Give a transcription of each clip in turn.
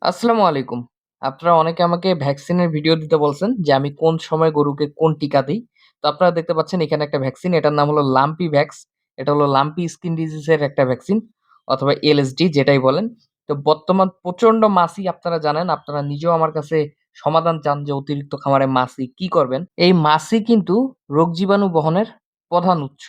আসসালামু আলাইকুম। আপনারা অনেকে আমাকে ভ্যাকসিনের ভিডিও দিতে বলছেন যে আমি কোন সময় গরুকে কোন টিকা দেই। তো আপনারা দেখতে পাচ্ছেন এখানে একটা ভ্যাকসিন, এটার নাম হলো লাম্পি ভ্যাক্স। এটা হলো লাম্পি স্কিন ডিজিজের একটা ভ্যাকসিন অথবা এলএসডি যেটাই বলেন। তো বর্তমান প্রচন্ড মাছি, আপনারা জানেন, আপনারা নিজেও আমার কাছে সমাধান চান যে অতিরিক্ত খামারে মাছি কি করবেন। এই মাছি কিন্তু রোগ জীবাণু বহনের প্রধান উৎস।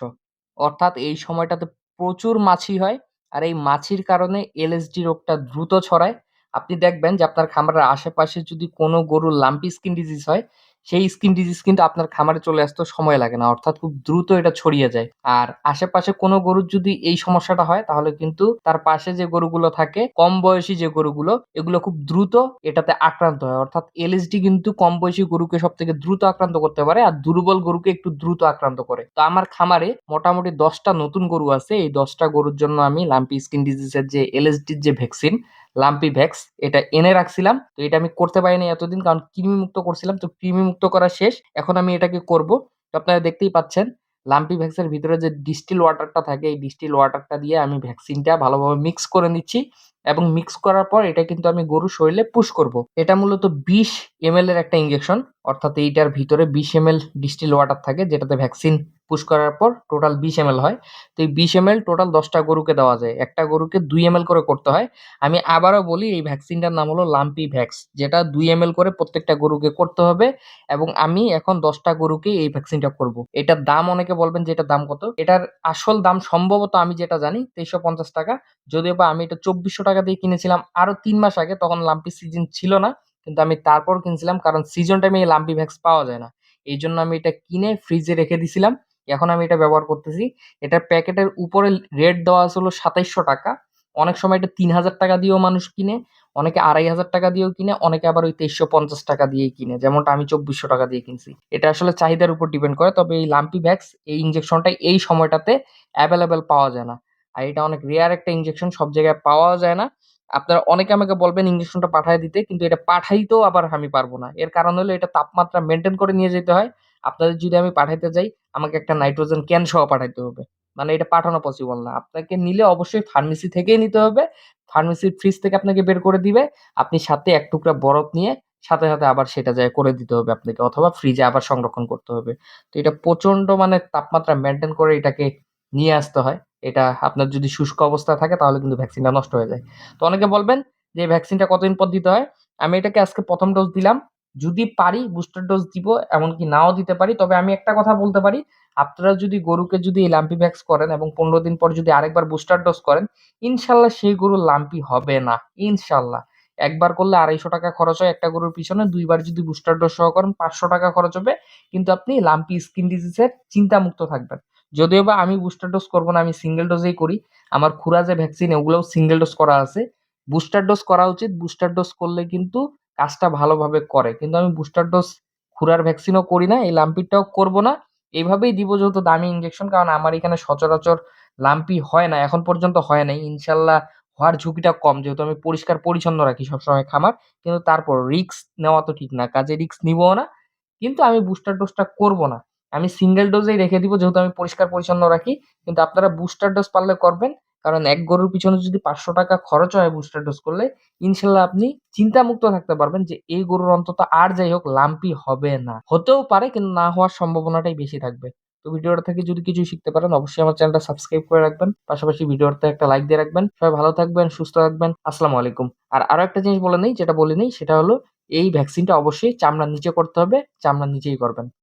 অর্থাৎ এই সময়টাতে প্রচুর মাছি হয়, আর এই মাছির কারণে এলএসডি রোগটা দ্রুত ছড়ায়। আপনি দেখবেন যে আপনার খামারের আশেপাশে যদি কোনো গরুর লাম্পি স্কিন ডিজিজ হয়, সেই স্কিন ডিজিজ কিন্তু আপনার খামারে চলে আসতেও সময় লাগে না, অর্থাৎ খুব দ্রুত এটা ছড়িয়ে যায়। আর আশেপাশে কোনো গরুর যদি এই সমস্যাটা হয় তাহলে কিন্তু তার পাশে যে গরুগুলো থাকে, কম বয়সী যে গরুগুলো, এগুলো খুব দ্রুত এটাতে আক্রান্ত হয়। অর্থাৎ এলএসডি কিন্তু কম বয়সী গরুকে সব থেকে দ্রুত আক্রান্ত করতে পারে, আর দুর্বল গরুকে একটু দ্রুত আক্রান্ত করে। তো আমার খামারে মোটামুটি 10টা নতুন গরু আছে। এই 10টা গরুর জন্য আমি লাম্পি স্কিন ডিজিজের যে এলএসডির যে ভ্যাকসিন, লাম্পি ভ্যাক্স, এটা এনে রাখছিলাম। তো এটা আমি করতে পারিনি এতদিন, কারণ কৃমি মুক্ত করছিলাম। তো কৃমি মুক্ত করা শেষ, এখন আমি এটাকে করব। তো আপনারা দেখতেই পাচ্ছেন লাম্পি ভ্যাক্সের ভিতরে যে ডিস্টিল ওয়াটারটা থাকে, এই ডিস্টিল ওয়াটারটা দিয়ে আমি ভ্যাকসিনটা ভালোভাবে মিক্স করে নিচ্ছি, এবং মিক্স করার পর এটা কিন্তু আমি গরুর শরীরে পুশ করব। এটা মূলত 20 ml এর একটা ইনজেকশন, অর্থাৎ এইটার ভিতরে 20 ml ডিস্টিল ওয়াটার থাকে, যেটাতে ভ্যাকসিন পুশ করার পর টোটাল 20 ml হয়। তো এই 20 ml টোটাল 10টা গরুকে দেওয়া যায়, একটা গরুকে 2 ml করে করতে হয়। আমি আবারও বলি, এই ভ্যাকসিনটার নাম হলো লাম্পি ভ্যাক্স, যেটা 2 ml করে প্রত্যেকটা গরুকে করতে হবে। এবং আমি এখন 10টা গরুকে এই ভ্যাকসিনটা করব। এটার দাম, অনেকে বলবেন যে এটার দাম কত, এটার আসল দাম সম্ভবত আমি যেটা জানি 2350 টাকা। যদিও বা আমি এটা 2400 টাকা দিয়ে কিনেছিলাম আরো 3 মাস আগে, তখন লাম্পি সিজন ছিল না। কিন্তু আমি তারপর কিনছিলাম, কারণ সিজন টাইমে এই লাম্পি ভ্যাক্স পাওয়া যায় না। এই জন্য আমি এটা কিনে ফ্রিজে রেখে দিছিলাম। এখন আমি এটা ব্যবহার করতেছি। এটার প্যাকেটের উপরে রেট দেওয়া আছে হলো 2700 টাকা। অনেক সময় এটা 3000 টাকা দিয়েও মানুষ কিনে, অনেকে 2500 টাকা দিয়েও কিনে, অনেকে আবার ওই 2350 টাকা দিয়েই কিনে, যেমনটা আমি 2400 টাকা দিয়ে কিনছি। এটা আসলে চাহিদার উপর ডিপেন্ড করে। তবে এই লাম্পি ভ্যাক্স, এই ইনজেকশনটা এই সময়টাতে অ্যাভেলেবেল পাওয়া যায় না। আর এটা অনেক রেয়ার একটা ইনজেকশন, সব জায়গায় পাওয়া যায় না। আপনারা অনেকে আমাকে বলবেন ইনজেকশনটা পাঠায় দিতে, কিন্তু এটা পাঠাইতেও আবার আমি পারবো না। এর কারণ হলো এটা তাপমাত্রা মেনটেন করে নিয়ে যেতে হয়। আপনাদের যদি আমি পাঠাইতে যাই, আমাকে একটা নাইট্রোজেন ক্যান সহ পাঠাইতে হবে। মানে এটা পাঠানো পসিবল না। আপনাকে নিলে অবশ্যই ফার্মেসি থেকেই নিতে হবে। ফার্মেসির ফ্রিজ থেকে আপনাকে বের করে দিবে। আপনি সাথে এক টুকরা বরফ নিয়ে সাথে সাথে আবার সেটা যায় করে দিতে হবে আপনাকে, অথবা ফ্রিজে আবার সংরক্ষণ করতে হবে। তো এটা প্রচন্ড মানে তাপমাত্রা মেনটেন করে এটাকে নিয়ে আসতে হয়। এটা আপনার যদি শুষ্ক অবস্থায় থাকে তাহলে কিন্তু ভ্যাকসিনটা নষ্ট হয়ে যায়। তো অনেকে বলবেন যে এই ভ্যাকসিনটা কতদিন পর দিতে হয়। আমি এটাকে আজকে প্রথম ডোজ দিলাম। যদি পারি বুস্টার ডোজ দিব, এমনকি নাও দিতে পারি। তবে আমি একটা কথা বলতে পারি, আপনারা যদি গরুকে যদি এই লাম্পি ভ্যাক্স করেন এবং 15 দিন পর যদি আরেকবার বুস্টার ডোজ করেন, ইনশাল্লাহ সেই গরু লাম্পি হবে না, ইনশাল্লাহ। একবার করলে 250 টাকা খরচ হয় একটা গরুর পিছনে, দুইবার যদি বুস্টার ডোজ সহ করেন 500 টাকা খরচ হবে। কিন্তু আপনি লাম্পি স্কিন ডিজিজের চিন্তা মুক্ত থাকবেন। যদিও বা আমি বুস্টার ডোজ করবো না, আমি সিঙ্গেল ডোজেই করি। আমার খুরা যে ভ্যাকসিন, ওগুলোও সিঙ্গেল ডোজ করা আছে। বুস্টার ডোজ করা উচিত, বুস্টার ডোজ করলে কিন্তু কাজটা ভালোভাবে করে। কিন্তু আমি বুস্টার ডোজ খুরার ভ্যাকসিনও করি না, এই লাম্পিটাও করব না। এইভাবেই দিব, যেহেতু দামি ইনজেকশন। কারণ আমার এখানে সচরাচর লাম্পি হয় না, এখন পর্যন্ত হয় নাই। ইনশাল্লাহ হওয়ার ঝুঁকিটা কম, যেহেতু আমি পরিষ্কার পরিচ্ছন্ন রাখি সবসময় খামার। কিন্তু তারপর রিস্ক নেওয়া তো ঠিক না, কাজে রিস্ক নিবও না। কিন্তু আমি বুস্টার ডোজটা করব না, আমি সিঙ্গেল ডোজেই রেখে দিব, যেহেতু আমি পরিষ্কার পরিচ্ছন্ন রাখি। কিন্তু আপনারা বুস্টার ডোজ পারলে করবেন, কারণ এক গরুর পিছনে যদি 500 টাকা খরচ হয় বুস্টার ডোজ করলে, ইনশাল্লাহ আপনি চিন্তামুক্ত থাকতে পারবেন যে এই গরুর অন্তত আর যাই হোক লাম্পি হবে না। হতেও পারে, কিন্তু না হওয়ার সম্ভাবনাটাই বেশি থাকবে। তো ভিডিওটা থেকে যদি কিছু শিখতে পারেন, অবশ্যই আমার চ্যানেলটা সাবস্ক্রাইব করে রাখবেন, পাশাপাশি ভিডিওতে একটা লাইক দিয়ে রাখবেন। সবাই ভালো থাকবেন, সুস্থ থাকবেন। আসসালামু আলাইকুম। আর আরো একটা জিনিস বলে নেই, যেটা বলিনি, সেটা হলো এই ভ্যাকসিনটা অবশ্যই চামড়ার নিচে করতে হবে, চামড়ার নিচেই করবেন।